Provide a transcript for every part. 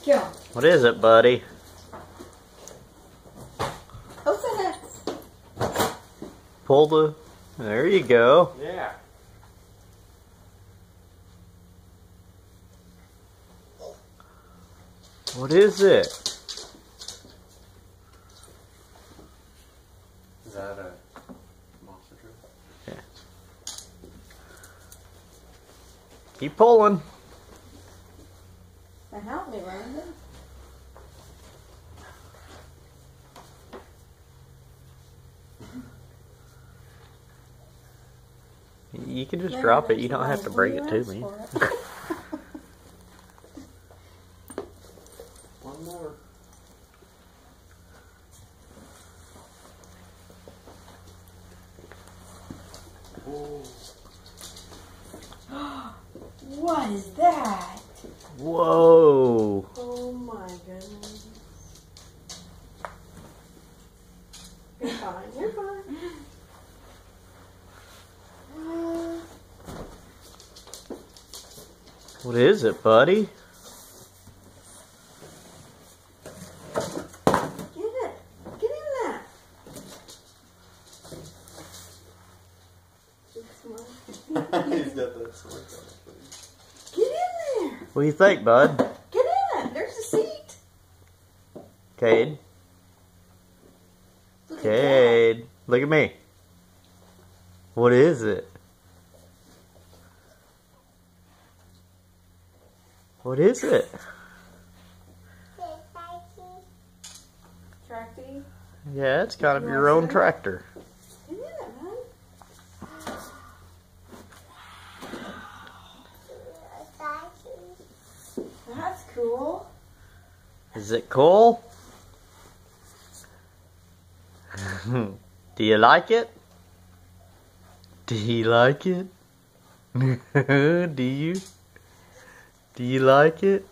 Go. What is it, buddy? Open it. Pull the... There you go. Yeah. What is it? Is that a monster truck? Yeah. Keep pulling. Now help me, Landon. You can just Yeah, drop it. that's You don't have to right. bring Well, it you to asked me. for it. One more. What is that? Whoa. Oh my goodness. You're fine. You're fine. What is it, buddy? Get it. Get in there. It's mine. He's got that sword on it. Get in there. What do you think, bud? Get in it. There's the seat. Cade? Look at Cade. Look at me. What is it? What is it? that. Tracty. Yeah, it's kind of your own tractor. Get in it, man. That's cool. Is it cool? Do you like it? Do you like it? Do you? Do you like it?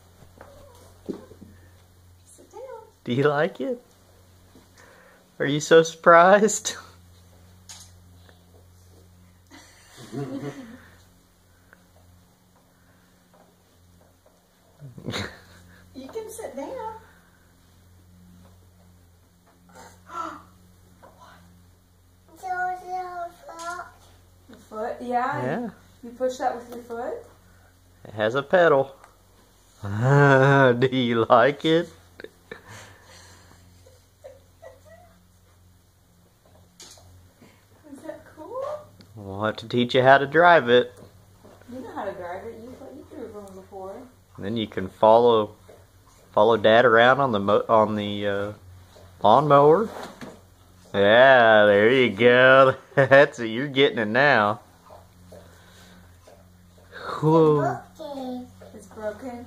Sit down. Do you like it? Are you so surprised? You can sit down. Your foot? Yeah. Yeah, You push that with your foot? it has a pedal. Do you like it? Is that cool? We'll have to teach you how to drive it. You know how to drive it. You drove one before. Then you can follow Dad around on the lawnmower. Yeah, there you go. That's it. You're getting it now. Whoa. It's broken.